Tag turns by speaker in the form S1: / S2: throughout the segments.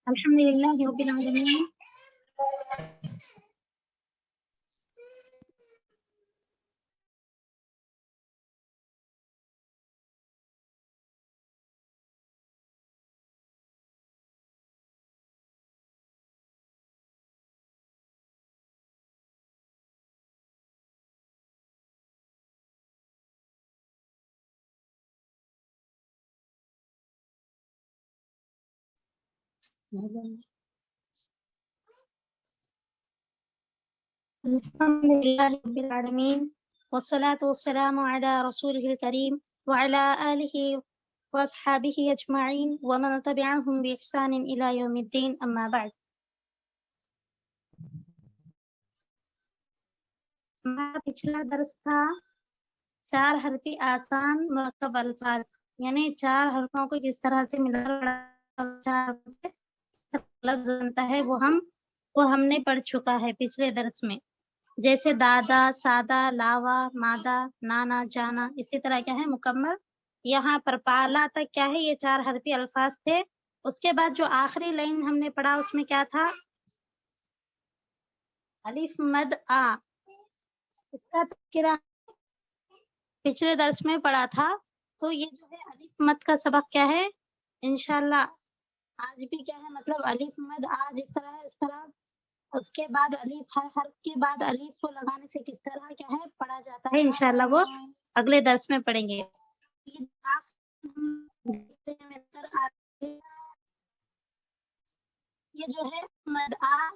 S1: अल्हम्दुलिल्लाहि रब्बिल आलमीन। अल्हम्दुलिल्लाहि रब्बिल आलमीन वस्सलातु वस्सलामु अला रसूलिहिल करीम व अला आलिहि व अस्हाबिहि अजमईन व मन तबिअहुम बि इहसानिन इला यौमिद्दीन अम्मा बाद। हमारा पिछला दर्स था 4 हरफी आसान मुरक्कब अल्फाज, यानी 4 हरफों को किस तरह से मिलाकर 4 से लफ्ज बनता है वो हमने पढ़ चुका है पिछले दर्स में। जैसे दादा, सादा, लावा, मादा, नाना, जाना, इसी तरह क्या है मुकम्मल। यहाँ पर पाला तक क्या है ये 4 हरफी अल्फाज थे। उसके बाद जो आखिरी लाइन हमने पढ़ा उसमें क्या था, अलिफ मद आ, इसका तज़किरा पिछले दर्स में पढ़ा था। तो ये जो है अलिफ मद का सबक क्या है, इंशाल्लाह आज भी क्या है मतलब अलिफ मद आ जिस तरह है इस तरह, उसके बाद अलिफ हर हर्फ के बाद अलिफ को लगाने से किस तरह क्या है पढ़ा जाता है, इंशाल्लाह वो अगले दर्स में पढ़ेंगे। ये जो है मद आ,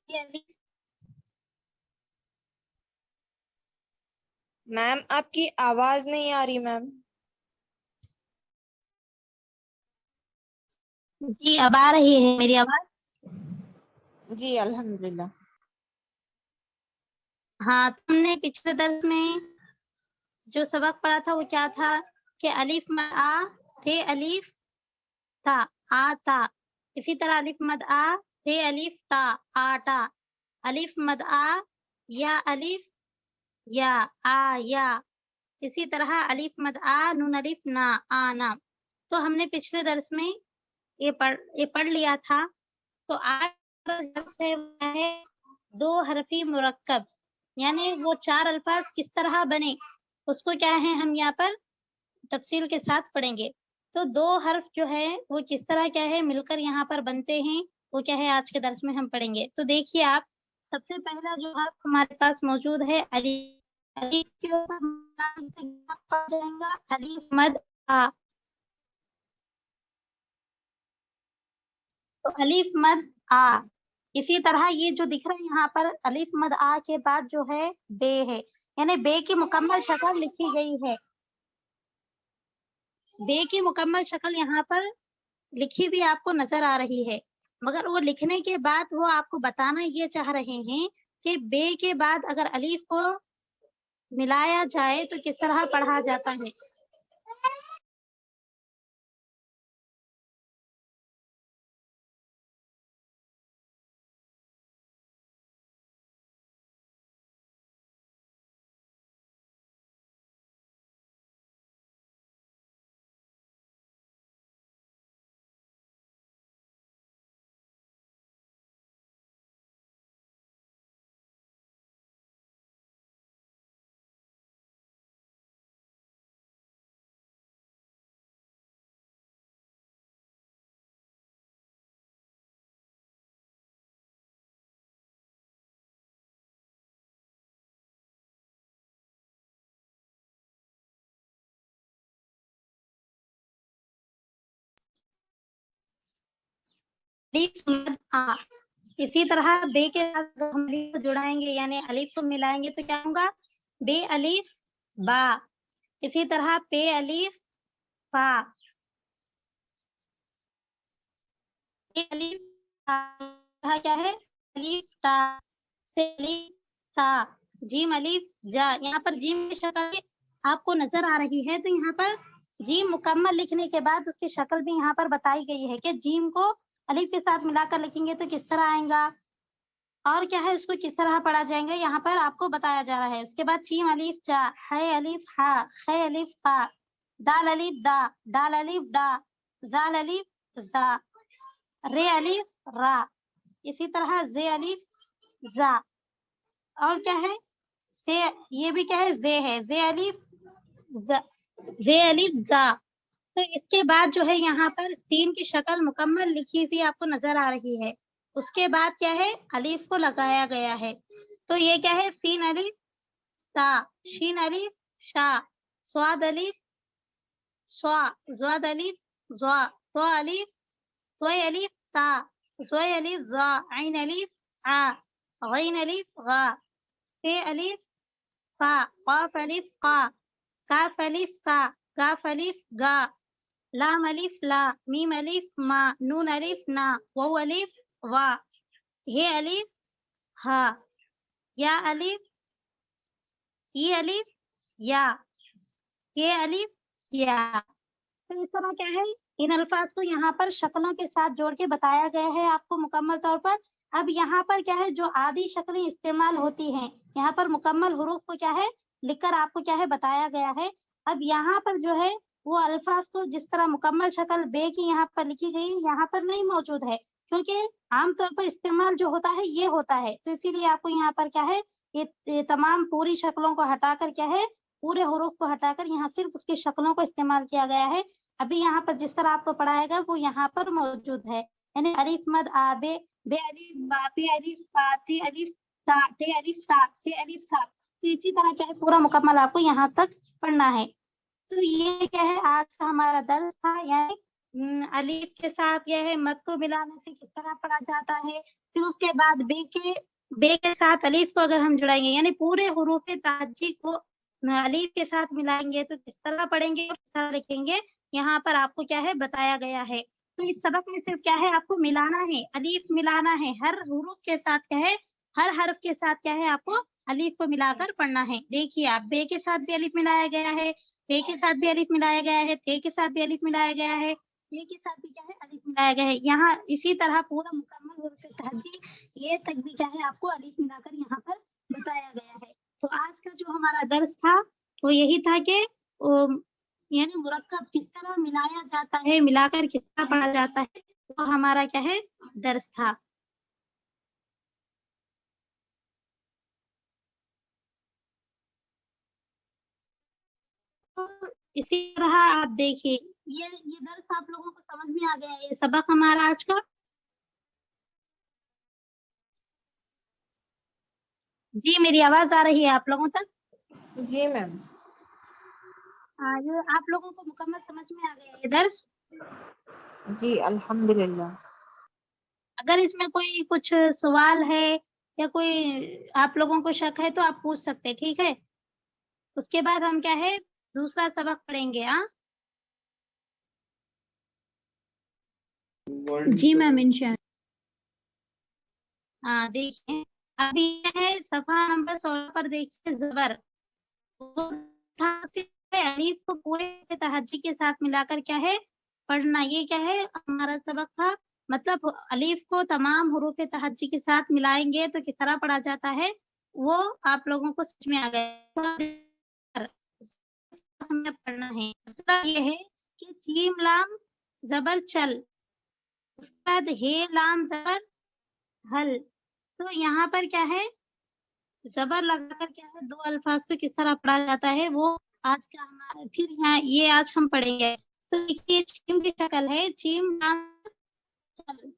S1: ये अलिफ।
S2: मैम आपकी आवाज नहीं आ रही मैम।
S1: जी अब आ रही है मेरी आवाज?
S2: जी अल्हम्दुलिल्लाह।
S1: हाँ, तुमने पिछले दर्स में जो सबक पढ़ा था वो क्या था कि अलिफ मद आ थे अलिफ ता आता, इसी तरह अलिफ मद आ थे अलिफ ता आटा, अलिफ मद आ या अलिफ या आ या, इसी तरह अलिफ मद आ नून अलिफ ना आना। तो हमने पिछले दर्स में ये पढ़ लिया था। तो आज है 2 हरफी मुरक्कब, यानी वो 4 अल्फाज किस तरह बने उसको क्या है हम यहाँ पर तफसील के साथ पढ़ेंगे। तो 2 हर्फ जो है वो किस तरह क्या है मिलकर यहाँ पर बनते हैं वो क्या है आज के दर्स में हम पढ़ेंगे। तो देखिए आप, सबसे पहला जो हर्फ हमारे पास मौजूद है अलिफ, अलिफ के ऊपर पड़ जाएगा अलिफ मद आ। तो अलिफ मद आ, इसी तरह ये जो दिख रहा है यहाँ पर अलिफ मद आ के बाद जो है बे है, यानी बे की मुकम्मल शक्ल लिखी गई है। बे की मुकम्मल शक्ल यहाँ पर लिखी हुई आपको नजर आ रही है, मगर वो लिखने के बाद वो आपको बताना ये चाह रहे हैं कि बे के बाद अगर अलीफ को मिलाया जाए तो किस तरह पढ़ा जाता है। अलीफ मद आ, इसी तरह बे के साथ हम अलीफ को जुड़ाएंगे यानी अलीफ को मिलाएंगे तो क्या होगा, बे अलीफ बा, इसी तरह पे अलीफ फा, पे अलीफ ता, क्या है अलीफ ता, से अलीफ सा, जीम अलीफ जा। यहाँ पर जीम की शक्ल आपको नजर आ रही है, तो यहाँ पर जीम मुकम्मल लिखने के बाद उसकी शक्ल भी यहाँ पर बताई गई है कि जीम को अलीफ के साथ मिलाकर लिखेंगे तो किस तरह आएगा और क्या है उसको किस तरह पढ़ा जाएगा, यहाँ पर आपको बताया जा रहा है। उसके बाद चीम अलीफ चा, है अलीफ हा, है अलीफ हा, दाल अलीफ दा, डाल अलीफ डा, जाल अलीफ ज़ा, रे अलिफ रा, इसी तरह जे अलिफ जा। और क्या है से, ये भी क्या है जे है, जे अलिफ जे अलिफ जा। तो इसके बाद जो है यहाँ पर सीन की शक्ल मुकम्मल लिखी हुई आपको नजर आ रही है। उसके बाद क्या है अलिफ को लगाया गया है। तो ये क्या है सीन अलिफ सा, शीन अलिफ शा, स्वाद अलिफ स्वा, ज़्वाद अलिफ ज़्वा, तो अलिफ तोय अलिफ ता, ज़ोय अलिफ ज़ा, ऐन अलिफ आ, गैन अलिफ गा, ते अलिफ फा, क़ाफ अलिफ क़ा, काफ अलिफ का, गाफ अलिफ गा, लाम अलिफ ला, मीम अलिफ मा, नून अलिफ ना, वाव अलिफ वा, हे अलिफ हा, या अलिफ ई अलिफ या, ये अलिफ या। तो इस तरह क्या है इन अल्फाज को यहाँ पर शक्लों के साथ जोड़ के बताया गया है आपको मुकम्मल तौर पर। अब यहाँ पर क्या है जो आदि शक्लें इस्तेमाल होती हैं, यहाँ पर मुकम्मल हुरूफ को क्या है लिखकर आपको क्या है बताया गया है। अब यहाँ पर जो है वो अल्फाज को जिस तरह मुकम्मल शक्ल बे की यहाँ पर लिखी गई यहाँ पर नहीं मौजूद है, क्योंकि आमतौर पर इस्तेमाल जो होता है ये होता है। तो इसीलिए आपको यहाँ पर क्या है ये तमाम पूरी शक्लों को हटाकर क्या है पूरे हुरूफ को हटाकर यहाँ सिर्फ उसकी शक्लों को इस्तेमाल किया गया है। अभी यहाँ पर जिस तरह आपको पढ़ाएगा वो यहाँ पर मौजूद है, यानी अलिफ मद आबे, बे अलिफ बापे अलिफ पाते अलिफ ता, ते अलिफ ता, से अलिफ सा। तो इसी तरह क्या है पूरा मुकम्मल आपको यहाँ तक पढ़ना है। तो ये क्या है आज का हमारा दर्स था, यानी अलिफ के साथ यह है मद को मिलाने से किस तरह पढ़ा जाता है। फिर उसके बाद बे के साथ अलिफ को अगर हम जुड़ाएंगे यानी पूरे हुरूफ ताजी को अलिफ के साथ मिलाएंगे तो किस तरह पढ़ेंगे और किस तरह लिखेंगे यहाँ पर आपको क्या है बताया गया है। तो इस सबक में सिर्फ क्या है आपको मिलाना है, अलिफ मिलाना है, हर हुरूफ के साथ क्या है हर हर्फ के साथ क्या है आपको अलिफ को मिलाकर पढ़ना है। देखिए आप बे के साथ भी अलिफ मिलाया गया है, बे के साथ भी अलिफ मिलाया गया है, ते के साथ भी अलिफ मिलाया गया है, ये के साथ भी क्या है अलिफ मिलाया गया है। यहाँ इसी तरह पूरा मुकम्मल हुरूफ तहज्जी ये तक भी क्या है आपको अलिफ मिलाकर यहाँ पर बताया गया है। तो आज का जो हमारा दर्स था वो यही था कि यानी मुरक्कब किस तरह मिलाया जाता है, मिलाकर किस तरह पढ़ा जाता है, वो हमारा क्या है दर्स था। तो इसी तरह आप देखिए ये दर्स आप लोगों को समझ में आ गया है, ये सबक हमारा आज का। जी मेरी आवाज आ रही है आप लोगों तक?
S2: जी मैम।
S1: ये आप लोगों को मुकम्मल समझ में आ गया ये दर्स?
S2: जी अल्हम्दुलिल्लाह।
S1: अगर इसमें कोई कुछ सवाल है या कोई आप लोगों को शक है तो आप पूछ सकते हैं, ठीक है। उसके बाद हम क्या है दूसरा सबक पढ़ेंगे। हाँ
S3: जी मैम इंशाल्लाह।
S1: हाँ देखिए अभी यह है सफा नंबर 16 पर देखिए जबर वो था अलीफ को पूरे तहज्जी के साथ मिलाकर क्या है पढ़ना। ये क्या है हमारा सबक था, मतलब अलीफ को तमाम हुरूफ तहज्जी के साथ मिलाएंगे तो किस तरह पढ़ा जाता है वो आप लोगों को समझ में आ गया। हमें पढ़ना है मतलब ये है कि चीम लाम जबर चल, उसके बाद हे लाम जबर हल। तो यहाँ पर क्या है जबर लगाकर क्या है दो अल्फाज को किस तरह पढ़ा जाता है वो आज का हमारा फिर यहाँ ये आज हम पढ़ेंगे। तो देखिए चीम की शक्ल है चीम लाम चल,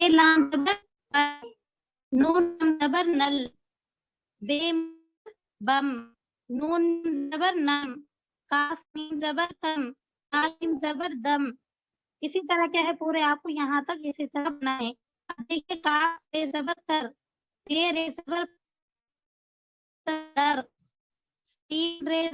S1: हे लाम जबर नून जबर नल, बेम बम, नून जबर नम, काफ मीम जबर कम, कालिम जबर दम। इसी तरह क्या है पूरे आपको यहाँ तक इसी तरह पढ़ना है। अब देखिए काफ रे जबर कर, ये रे जबर कर, सीन रे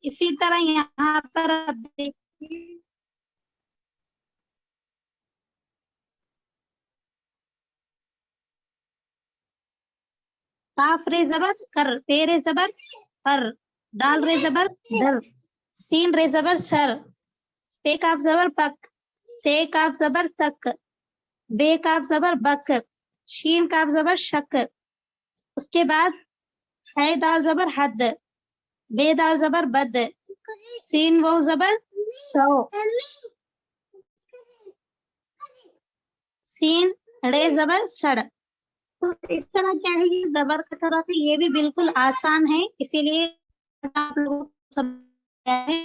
S1: इसी तरह यहाँ पर आप देखिए काफ रे जबर कर, पे रे जबर पर, डाल रे जबर डर, सीन रे जबर सर, पे काफ जबर पक, ते काफ जबर तक, बे काफ जबर बक, शीन काफ जबर शक। उसके बाद है दाल जबर हद, बे दाल जबर बद, सीन वो जबर सो, सीन रे जबर सड़। तो इस तरह क्या है, ये जबर का तरह है, ये भी बिल्कुल आसान है, इसीलिए आप लोगों को सब है।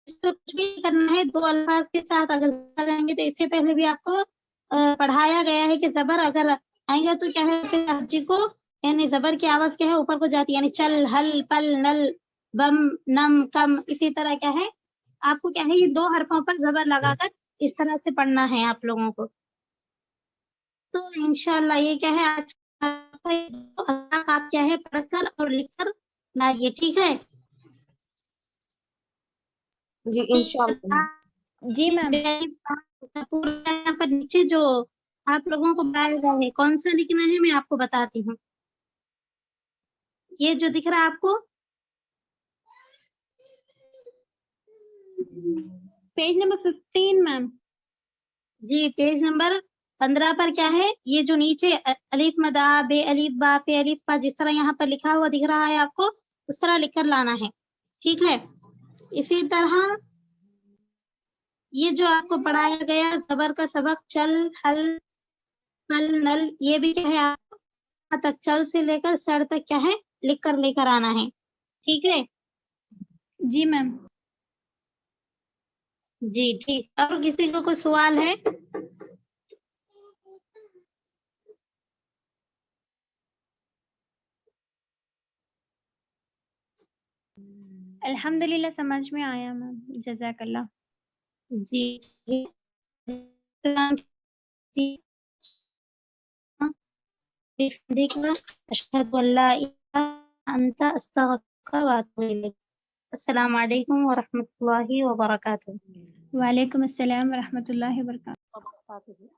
S1: इसको कुछ भी करना है, दो अल्फाज के साथ अगर करेंगे तो इससे पहले भी आपको पढ़ाया गया है कि जबर अगर आएंगे तो क्या है, फिर जी को यानी जबर की आवाज क्या है ऊपर को जाती है, यानी चल हल पल नल बम नम कम। इसी तरह क्या है, आपको क्या है, ये दो हरफों पर जबर लगाकर इस तरह से पढ़ना है आप लोगों को। तो इंशाल्लाह ये क्या है, आज आप क्या है पढ़कर और लिखकर लाइए, ठीक है
S2: जी इंशाल्लाह।
S3: जी मैम।
S1: पूरा यहाँ पर नीचे जो आप लोगों को बताया गया है कौन सा लिखना है मैं आपको बताती हूँ। ये जो दिख रहा है आपको,
S3: पेज नंबर 15 मैम।
S1: जी पेज नंबर 15 पर क्या है, ये जो नीचे अलिफ मदा बे अलिफ बा पे अलिफ बा जिस तरह यहाँ पर लिखा हुआ दिख रहा है आपको, उस तरह लिखकर लाना है, ठीक है। इसी तरह ये जो आपको पढ़ाया गया जबर का सबक चल हल पल नल, ये भी क्या है आपको यहाँ तक चल से लेकर सर तक क्या है लिख कर लेकर आना है, ठीक है
S3: जी मैम।
S1: जी ठीक। और किसी को कोई सवाल है?
S3: अल्हम्दुलिल्लाह समझ में आया मैम, जज़ाकल्लाह।
S1: जी अशहदु अल्ला इलाहा अंता अस्तगफिरुका व अतूबु इलैक। अस्सलामु अलैकुम व रहमतुल्लाहि व बरकातुहू।
S3: वालेकुम अस्सलाम व रहमतुल्लाहि व बरकातुहू।